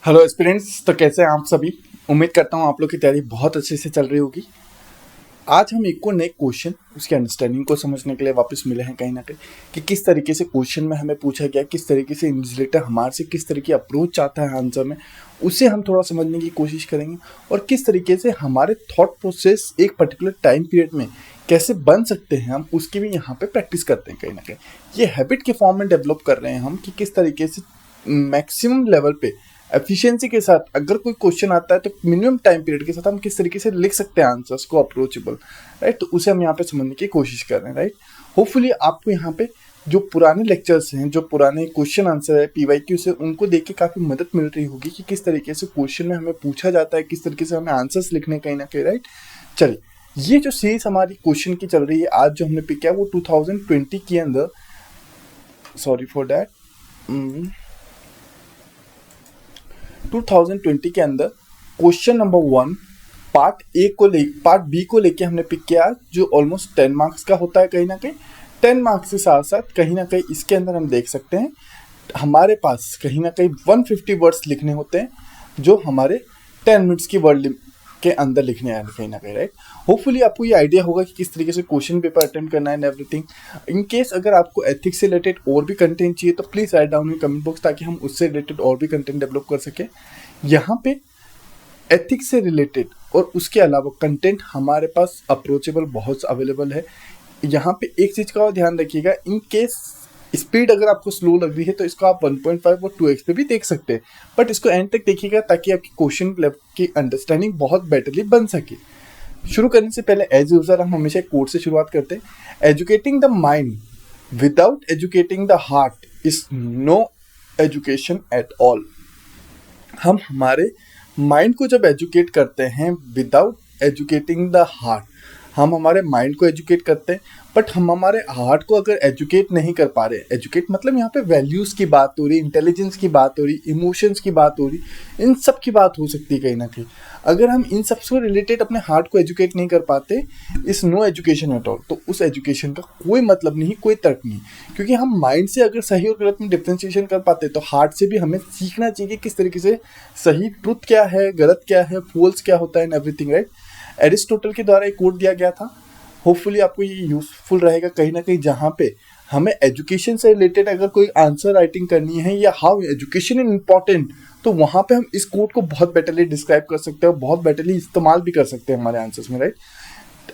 Hello aspirants, तो कैसे हैं आप सभी। उम्मीद करता हूँ आप लोग की तैयारी बहुत अच्छे से चल रही होगी। आज हम एक को नए क्वेश्चन उसकी अंडरस्टैंडिंग को समझने के लिए वापस मिले हैं कहीं ना कहीं कि किस तरीके से क्वेश्चन में हमें पूछा गया, किस तरीके से इन्विजिलेटर हमारे से किस तरह की अप्रोच चाहता है आंसर में, उसे हम थोड़ा समझने की कोशिश करेंगे और किस तरीके से हमारे थॉट प्रोसेस एक पर्टिकुलर टाइम पीरियड में कैसे बन सकते हैं हम उसकी भी यहाँ पे प्रैक्टिस करते हैं। कहीं ना कहीं ये हैबिट के फॉर्म में डेवलप कर रहे हैं हम कि किस तरीके से मैक्सिमम लेवल पे एफिशिएंसी के साथ अगर कोई क्वेश्चन आता है तो मिनिमम टाइम पीरियड के साथ हम किस तरीके से लिख सकते हैं आंसर्स को अप्रोचेबल, राइट। तो उसे हम यहाँ पे समझने की कोशिश कर रहे हैं, राइट। होपफुली आपको यहाँ पे जो पुराने लेक्चर्स हैं, जो पुराने क्वेश्चन आंसर है पीवाईक्यू से, उनको देख के काफ़ी मदद मिल रही होगी कि किस तरीके से क्वेश्चन में हमें पूछा जाता है, किस तरीके से हमें आंसर्स लिखने कहीं ना कहीं, राइट। चलिए, ये जो सीरीज हमारी क्वेश्चन की चल रही है, आज जो हमने पिक किया वो 2020 के अंदर, सॉरी फॉर दैट, 2020 के अंदर क्वेश्चन नंबर 1 पार्ट बी को लेके हमने पिक किया, जो ऑलमोस्ट 10 मार्क्स का होता है। कहीं ना कहीं 10 मार्क्स के साथ साथ कहीं ना कहीं इसके अंदर हम देख सकते हैं हमारे पास कहीं ना कहीं 150 वर्ड्स लिखने होते हैं, जो हमारे 10 मिनट्स की वर्ड के अंदर लिखने आए कहीं ना कहीं, राइट। होपफुली आपको ये आइडिया होगा कि किस तरीके से क्वेश्चन पेपर अटेम्प्ट करना है एंड एवरीथिंग। इन केस अगर आपको एथिक्स से रिलेटेड और भी कंटेंट चाहिए तो please write down in comment box, ताकि हम उससे रिलेटेड और भी कंटेंट डेवलप कर सके। यहाँ पे एथिक्स से रिलेटेड और उसके अलावा कंटेंट हमारे पास अप्रोचेबल बहुत अवेलेबल है। यहाँ पे एक चीज का और ध्यान रखिएगा, इन केस स्पीड अगर आपको स्लो लग रही है तो इसको आप 1.5 और 2x पे भी देख सकते हैं, बट इसको एंड तक देखिएगा ताकि आपकी क्वेश्चन की अंडरस्टैंडिंग बहुत बेटरली बन सके। शुरू करने से पहले एज यूजर हम हमेशा एक कोट से शुरुआत करते हैं, educating the mind without educating the heart is no education at all. हम हमारे माइंड को जब एजुकेट करते हैं विदाउट एजुकेटिंग द हार्ट, हम हमारे माइंड को एजुकेट करते हैं बट हम हमारे हार्ट को अगर एजुकेट नहीं कर पा रहे, एजुकेट मतलब यहाँ पे वैल्यूज़ की बात हो रही, इंटेलिजेंस की बात हो रही, इमोशंस की बात हो रही, इन सब की बात हो सकती है कहीं ना कहीं। अगर हम इन सब से रिलेटेड अपने हार्ट को एजुकेट नहीं कर पाते, इस नो एजुकेशन एट ऑल, तो उस एजुकेशन का कोई मतलब नहीं, कोई तर्क नहीं। क्योंकि हम माइंड से अगर सही और गलत में डिफ्रेंशिएशन कर पाते तो हार्ट से भी हमें सीखना चाहिए किस तरीके से सही ट्रुथ क्या है, गलत क्या है, फॉल्स क्या होता है एंड एवरीथिंग, राइट। एरिस्टोटल के द्वारा एक कोट दिया गया था, होपफुली आपको ये यूजफुल रहेगा कहीं ना कहीं, जहाँ पे हमें एजुकेशन से रिलेटेड अगर कोई आंसर राइटिंग करनी है या हाउ एजुकेशन इज इम्पॉर्टेंट, तो वहाँ पे हम इस कोट को बहुत बेटरली डिस्क्राइब कर सकते हैं, बहुत बेटरली इस्तेमाल भी कर सकते हैं हमारे आंसर्स में, राइट।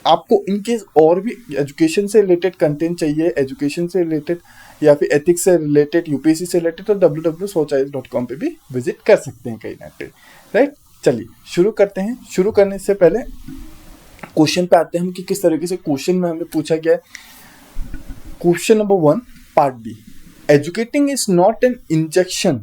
आपको इनकेस और भी एजुकेशन से रिलेटेड कंटेंट चाहिए, एजुकेशन से रिलेटेड या फिर एथिक्स से रिलेटेड, यूपीएससी से रिलेटेड, तो www.sochis.com पे भी विजिट कर सकते हैं कहीं ना कहीं, राइट। चलिए शुरू करते हैं। शुरू करने से पहले क्वेश्चन पे आते हैं हम कि किस तरीके से क्वेश्चन में हमें पूछा गया है। Question number 1 part B, educating is not an injection,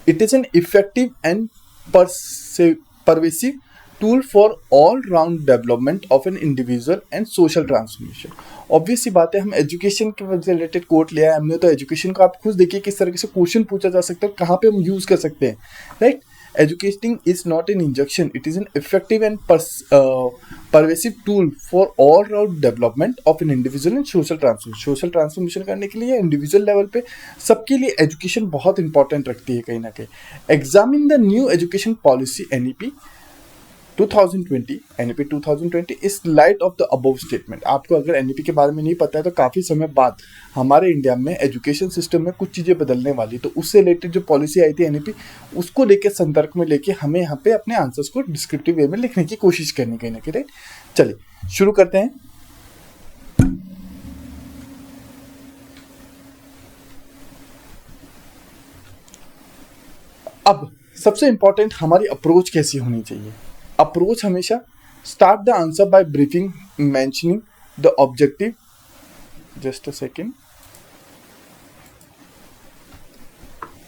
it is an effective and pervasive tool for all round development of an individual and social transformation. Obvious सी बात है, हम एजुकेशन के रिलेटेड कोट लिया है हमने, तो एजुकेशन को आप खुद देखिए किस तरीके से क्वेश्चन पूछा जा सकता है, कहाँ पे हम यूज कर सकते हैं, right. Educating is not an injection, it is an effective and pervasive tool for all-round development of an individual and social transformation. Social transformation करने के लिए इंडिविजुअल लेवल पे सबके लिए एजुकेशन बहुत इंपॉर्टेंट रखती है कहीं ना कहीं। Examine the new education policy NEP 2020 इस light of the above statement. आपको अगर एनईपी के बारे में नहीं पता है तो काफ़ी समय बाद हमारे इंडिया में एजुकेशन सिस्टम में कुछ चीज़ें बदलने वाली, तो उससे रिलेटेड जो पॉलिसी आई थी एनईपी, उसको लेके संदर्भ में लेके हमें यहाँ पे अपने आंसर्स को डिस्क्रिप्टिव वे में लिखने की कोशिश करनी कहीं ना कहीं, राइट। चलिए शुरू करते हैं। अब सबसे इंपॉर्टेंट हमारी अप्रोच कैसी होनी चाहिए। अप्रोच हमेशा start the answer by briefing mentioning the objective, just a second.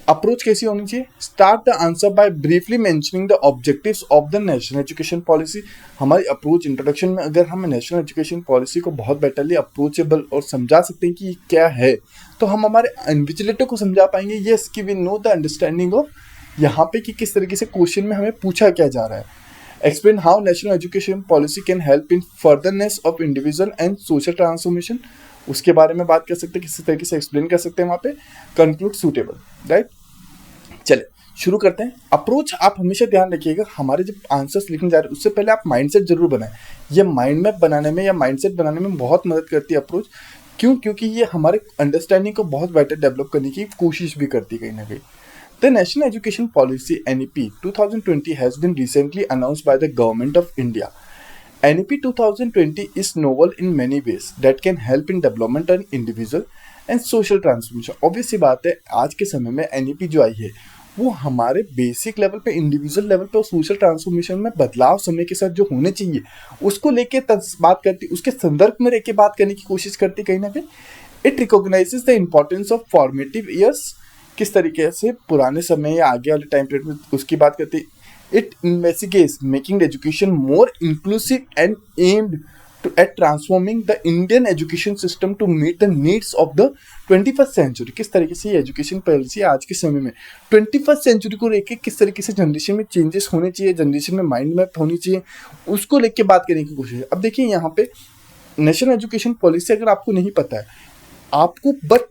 Approach कैसी होनी चाहिए, start the answer by briefly mentioning the objectives of the national education policy. हमारी अप्रोच इंट्रोडक्शन में अगर हम नेशनल एजुकेशन पॉलिसी को बहुत बेटरली अप्रोचेबल और समझा सकते हैं कि ये क्या है, तो हम हमारे इन्विजिलेटर को समझा पाएंगे, यस कि we know the understanding of यहाँ पे कि किस तरीके से क्वेश्चन में हमें पूछा क्या जा रहा है। Explain how national education policy can help in furtherance of individual and social transformation, उसके बारे में बात कर सकते हैं, किस तरीके से एक्सप्लेन कर सकते हैं वहाँ पे। Conclude suitable, right. चले शुरू करते हैं। अप्रोच आप हमेशा ध्यान रखिएगा, हमारे जब आंसर्स लिखने जा रहे हैं उससे पहले आप माइंडसेट जरूर बनाएं। ये माइंड मैप बनाने में या माइंडसेट बनाने में बहुत मदद करती है अप्रोच। क्यों? क्योंकि ये हमारे अंडरस्टैंडिंग को बहुत बेटर डेवलप करने की कोशिश भी करती है कहीं ना कहीं। The National Education Policy NEP 2020 has been recently announced by the Government of India. NEP 2020 is novel in many ways that can help in development and individual and social transformation. Obvious सी बात है, आज के समय में NEP जो आई है वो हमारे बेसिक लेवल पे, इंडिविजुअल लेवल पे और सोशल ट्रांसफॉर्मेशन में बदलाव समय के साथ जो होने चाहिए उसको लेके बात करती, उसके संदर्भ में रह के बात करने की कोशिश करती कहीं ना कहीं। It recognises the importance of formative years, किस तरीके से पुराने समय या आगे वाले टाइम पीरियड में उसकी बात करती है। It investigates making education more inclusive and aimed at transforming the Indian education system to meet the needs of the 21st century। किस तरीके से ये एजुकेशन पॉलिसी आज के समय में 21st सेंचुरी को लेके किस तरीके से जनरेशन में चेंजेस होने चाहिए, जनरेशन में माइंड मैप होनी चाहिए, उसको लेके बात करने की कोशिश है। अब देखिए यहाँ पे नेशनल एजुकेशन पॉलिसी अगर आपको नहीं पता है, आपको बट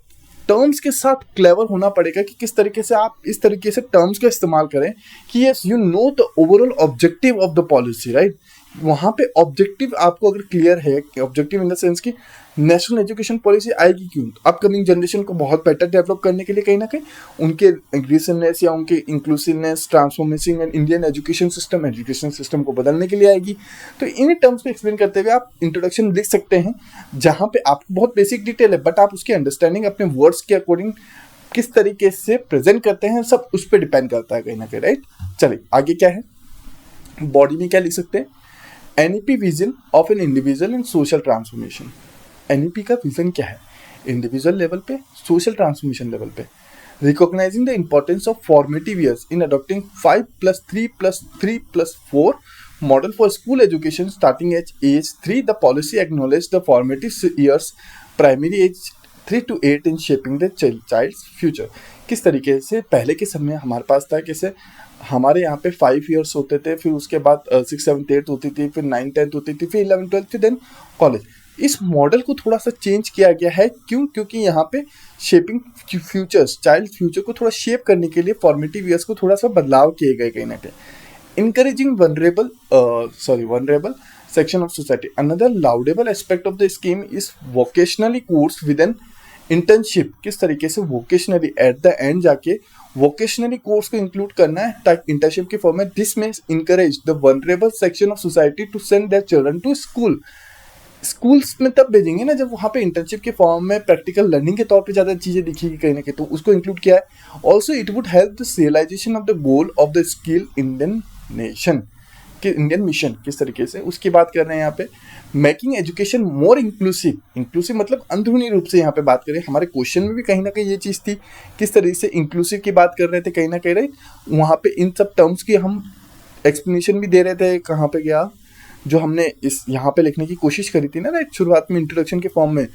टर्म्स के साथ क्लेवर होना पड़ेगा कि किस तरीके से आप इस तरीके से टर्म्स का इस्तेमाल करें कि yes you know the overall objective of the policy, right. वहाँ पे ऑब्जेक्टिव आपको अगर क्लियर है, ऑब्जेक्टिव इन द सेंस कि नेशनल एजुकेशन पॉलिसी आएगी क्यों, अपकमिंग जनरेशन को बहुत बेटर डेवलप करने के लिए कहीं ना कहीं, उनके इंक्लूसिवनेस या उनके inclusiveness transformation and Indian education system को बदलने के लिए आएगी। तो इन टर्म्स को एक्सप्लेन करते हुए आप इंट्रोडक्शन लिख सकते हैं, जहाँ पे आपको बहुत बेसिक डिटेल है बट आप उसकी अंडरस्टैंडिंग अपने वर्ड्स के अकॉर्डिंग किस तरीके से प्रेजेंट करते हैं सब उस पर डिपेंड करता है कहीं ना कहीं, राइट। चलिए आगे क्या है, बॉडी में क्या लिख सकते हैं, NEP vision of an individual and social transformation. NEP का विजन क्या है, इंडिविजुअल लेवल पे, सोशल ट्रांसफॉर्मेशन लेवल पे। Recognizing the importance of formative years in adopting 5+3+3+4 model for school education starting age 3, the policy acknowledge the formative years primary age 3 to 8 in shaping the child's future. किस तरीके से पहले के समय हमारे पास था, कैसे हमारे यहाँ पे 5 years होते थे, फिर उसके बाद 6, 7, 8 होती थी, फिर 9, 10 होती थी, फिर 11, 12, फिर देन कॉलेज। इस मॉडल को थोड़ा सा चेंज किया गया है, क्यों? क्योंकि यहाँ पे शेपिंग फ्यूचर्स, चाइल्ड फ्यूचर को थोड़ा शेप करने के लिए फॉर्मेटिव ईयर्स को थोड़ा सा बदलाव किए गए कहीं ना कहीं। Encouraging vulnerable section of society. Another laudable aspect of the scheme is vocationally course with an internship. किस तरीके से वोकेशनली एट द एंड जाके वोकेशनली कोर्स को इंक्लूड करना है ताकि इंटर्नशिप के फॉर्म में। दिस में encourage the vulnerable section of society to send their children to school. Schools में तब भेजेंगे ना जब वहाँ पे इंटर्नशिप के फॉर्म में प्रैक्टिकल लर्निंग के तौर पे ज़्यादा चीज़ें दिखेगी कहीं ना कहीं, तो उसको इंक्लूड किया है। Also it would help the realization of the goal of the skill Indian nation कि इंडियन मिशन किस तरीके से उसकी बात कर रहे हैं यहाँ पे। मेकिंग एजुकेशन मोर इंक्लूसिव मतलब अंदरूनी रूप से यहाँ पे बात करें। हमारे क्वेश्चन में भी कहीं ना कहीं ये चीज़ थी, किस तरीके से इंक्लूसिव की बात कर रहे थे कहीं ना कहीं, राइट। वहाँ पे इन सब टर्म्स की हम एक्सप्लेनेशन भी दे रहे थे। कहाँ पे गया जो हमने इस यहाँ पे लिखने की कोशिश करी थी ना, राइट, शुरुआत में इंट्रोडक्शन के फॉर्म में।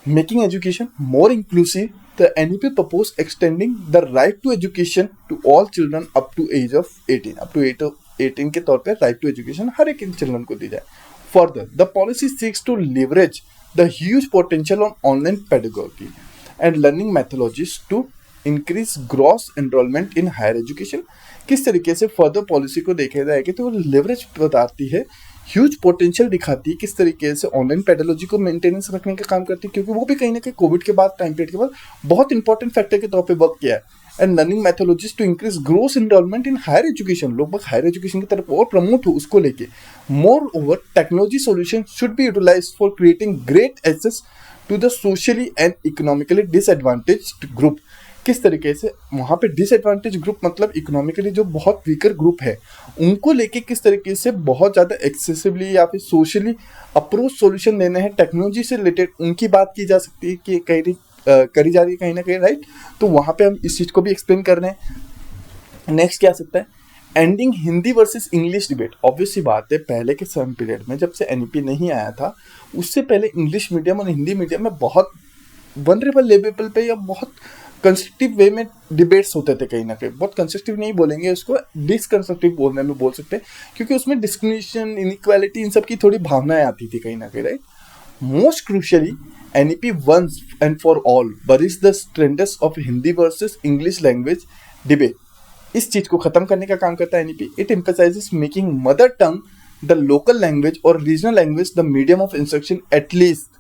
Making education more inclusive, the NEP proposed extending the right to education to all children up to age of 18, up to 18 के तौर पे right to education हर एक चिल्ड्रन को दी जाए। Further, the policy seeks to leverage the huge potential on online pedagogy and learning methodologies to increase gross enrollment in higher education। किस तरीके से further policy को देखा जाएगा तो वो लेवरेज बताती है, ह्यूज पोटेंशियल दिखाती है, किस तरीके से ऑनलाइन पेडोलॉजी को मेंटेनेंस रखने का काम करती है, क्योंकि वो भी कहीं ना कहीं कोविड के बाद टाइम पीरियड के बाद बहुत इंपॉर्टेंट फैक्टर के तौर पे वर्क किया है। And learning methodologies to increase gross enrolment in higher education, लोग हायर एजुकेशन की तरफ और प्रमोट हो उसको लेके। Moreover technology solution should be utilise for creating great access to the socially and economically disadvantaged group. किस तरीके से वहाँ पे डिसएडवांटेज ग्रुप मतलब इकोनॉमिकली जो बहुत वीकर ग्रुप है उनको लेके किस तरीके से बहुत ज़्यादा एक्सेसिवली या फिर सोशली अप्रोच सॉल्यूशन देने हैं, टेक्नोलॉजी से रिलेटेड उनकी बात की जा सकती है कि करी जा रही है कहीं ना कहीं, राइट। तो वहाँ पे हम इस चीज़ को भी एक्सप्लेन कर रहे हैं। नेक्स्ट क्या आ सकता है, ending Hindi versus English debate. Obvious सी बात है, पहले के समय पीरियड में जब से NEP नहीं आया था उससे पहले इंग्लिश मीडियम और हिंदी मीडियम में बहुत वनरेबल लेवल पे या बहुत कंस्ट्रक्टिव वे में डिबेट्स होते थे कहीं ना कहीं। बहुत कंस्ट्रक्टिव नहीं बोलेंगे उसको, डिसकंस्ट्रक्टिव बोलने में बोल सकते हैं, क्योंकि उसमें डिस्क्रिमिनेशन, इनइक्वालिटी इन सब की थोड़ी भावनाएं आती थी कहीं ना कहीं, right. Most crucially NEP once and for all buries the strengths of Hindi versus English language debate, इस चीज को खत्म करने का काम करता है NEP. It emphasises making mother tongue the local language और regional language the medium of instruction at least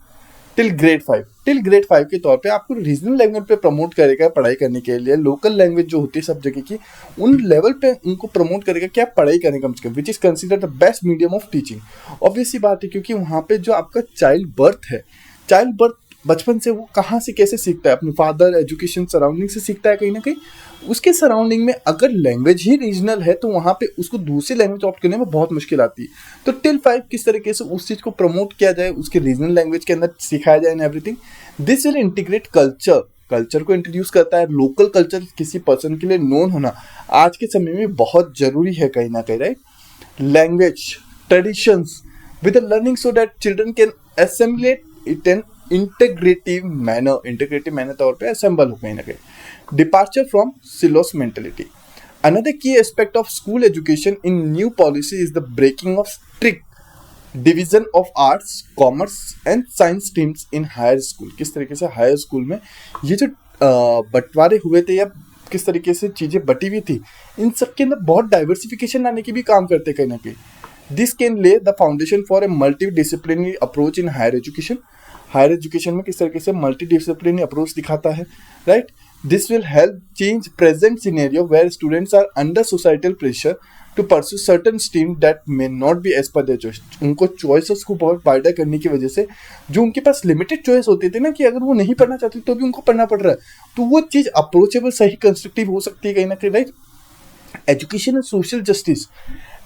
till grade 5। Till grade 5 के तौर पे आपको रीजनल लैंग्वेज पे प्रमोट करेगा पढ़ाई करने के लिए। लोकल लैंग्वेज जो होती है सब जगह की, उन लेवल पे उनको प्रमोट करेगा कि आप पढ़ाई करें कम से कम, which is consider the best medium of teaching. Obvious सी बात है, क्योंकि वहाँ पे जो आपका चाइल्ड बर्थ है, चाइल्ड बर्थ बचपन से वो कहाँ से कैसे सीखता है, अपने फादर, एजुकेशन, सराउंडिंग से सीखता है कहीं ना कहीं। उसके सराउंडिंग में अगर लैंग्वेज ही रीजनल है तो वहाँ पे उसको दूसरी लैंग्वेज ऑप्ट करने में बहुत मुश्किल आती है। तो टिल 5 किस तरीके से उस चीज़ को प्रमोट किया जाए, उसके रीजनल लैंग्वेज के अंदर सिखाया जाए and everything. This will integrate culture को इंट्रोड्यूस करता है। लोकल कल्चर किसी पर्सन के लिए नोन होना आज के समय में बहुत जरूरी है कहीं ना कहीं, right. Language, traditions with learning so that children can assimilate it in integrative manner तौर पे असेंबल हो कहीं ना कहीं। Departure from silos mentality. Another key aspect of school education in new policy is the breaking of strict division of arts, commerce and science streams in higher school. किस तरीके से higher school में ये जो बंटवारे हुए थे या किस तरीके से चीज़ें बटी हुई थी, इन सब के अंदर बहुत डाइवर्सिफिकेशन लाने की भी काम करते कहीं ना कहीं। This can lay the foundation for a multidisciplinary approach in higher education. Higher education में किस तरीके से मल्टी डिसिप्लिनरी अप्रोच दिखाता है, right. This will help change present scenario where students are under societal pressure to pursue certain stream that may not be as per their choice. उनको choices को बहुत wider करने की वजह से जो उनके पास लिमिटेड चॉइस होती थी ना, कि अगर वो नहीं पढ़ना चाहते तो भी उनको पढ़ना पड़ रहा है, तो वो चीज़ अप्रोचेबल, सही, कंस्ट्रक्टिव हो सकती है कहीं ना कहीं, right. Education and social justice.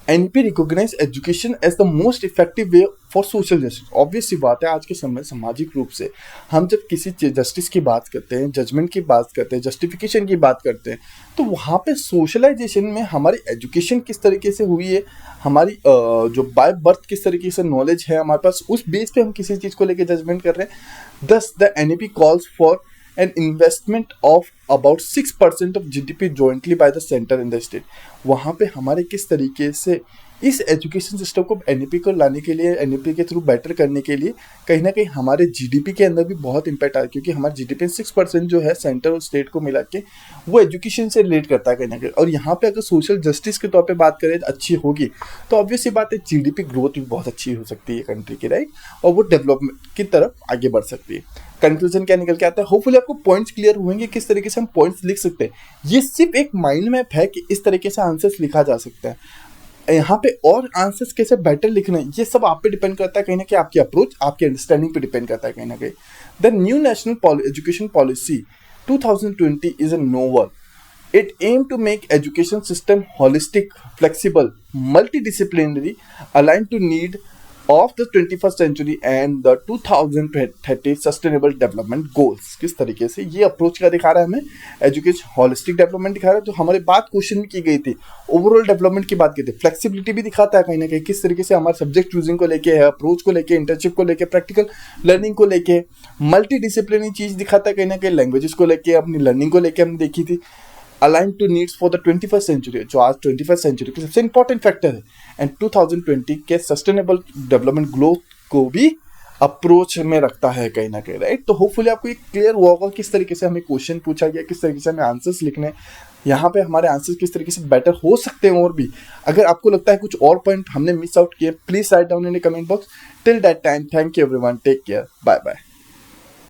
NEP recognise education as the most effective way for social justice. Obvious सी बात है, आज के समय सामाजिक रूप से हम जब किसी जस्टिस की बात करते हैं, जजमेंट की बात करते हैं, जस्टिफिकेशन की बात करते हैं, तो वहाँ पे सोशलाइजेशन में हमारी एजुकेशन किस तरीके से हुई है, हमारी जो बाय बर्थ किस तरीके से नॉलेज है हमारे पास, उस बेस पे हम किसी चीज़ को लेकर जजमेंट कर रहे हैं। दस the NEP calls for an investment of about 6% of GDP jointly by the center and the state। वहाँ पे हमारे किस तरीके से इस एजुकेशन सिस्टम को एनईपी को लाने के लिए, एनईपी के थ्रू बेटर करने के लिए कहीं ना कहीं हमारे जीडीपी के अंदर भी बहुत इम्पैक्ट आया, क्योंकि हमारे जीडीपी 6% जो है सेंटर और स्टेट को मिला के वो एजुकेशन से रिलेट करता है कहीं ना कहीं। और यहाँ पे अगर सोशल जस्टिस के तौर पे बात करें अच्छी होगी तो ऑब्वियस ही बात है जीडीपी ग्रोथ भी बहुत अच्छी हो सकती है कंट्री की, राइट, और वो डेवलपमेंट की तरफ आगे बढ़ सकती है। कंक्लूजन क्या निकल के आता है, होपफुली आपको पॉइंट्स क्लियर होंगे किस तरीके से हम पॉइंट्स लिख सकते हैं। ये सिर्फ एक माइंड मैप है कि इस तरीके से आंसर्स लिखा जा सकता है। यहाँ पे और आंसर्स कैसे बेटर लिखना है ये सब आप पे डिपेंड करता है कहीं ना कहीं, आपकी अप्रोच, आपकी अंडरस्टैंडिंग पे डिपेंड करता है कहीं ना कहीं। The new national education policy 2020 is a novel. It aimed to make education system holistic, flexible, multidisciplinary, aligned to need of the 21st century and the 2030 sustainable development goals। किस तरीके से ये अप्रोच क्या दिखा रहा है हमें, एजुकेशन होलिस्टिक डेवलपमेंट दिखा रहा है। जो हमारी बात क्वेश्चन में की गई थी, ओवरऑल डेवलपमेंट की बात की थी, फ्लेक्सिबिलिटी भी दिखाता है कहीं ना कहीं, किस तरीके से हमारे सब्जेक्ट चूजिंग को लेके है, अप्रोच को लेके, इंटर्नशिप को लेके, प्रैक्टिकल लर्निंग को लेके, मल्टी डिसिप्लिनरी चीज दिखाता है कहीं ना कहीं, लैंग्वेजेस को लेके, अपनी लर्निंग को लेके हमने देखी थी। Align to needs for the 21st century, जो आज 21st सेंचुरी के सबसे इंपॉर्टेंट फैक्टर है, एंड 2020 के सस्टेनेबल डेवलपमेंट ग्रोथ को भी अप्रोच में रखता है कहीं ना कहीं, राइट। तो होपफुली आपको ये क्लियर हुआ होगा किस तरीके से हमें क्वेश्चन पूछा गया, किस तरीके से हमें आंसर्स लिखने, यहाँ पे हमारे आंसर्स किस तरीके से बेटर हो सकते हैं। और भी अगर आपको लगता है कुछ और पॉइंट हमने मिस आउट किए, please write down in the comment box. Till that time, thank you everyone, take care, bye bye.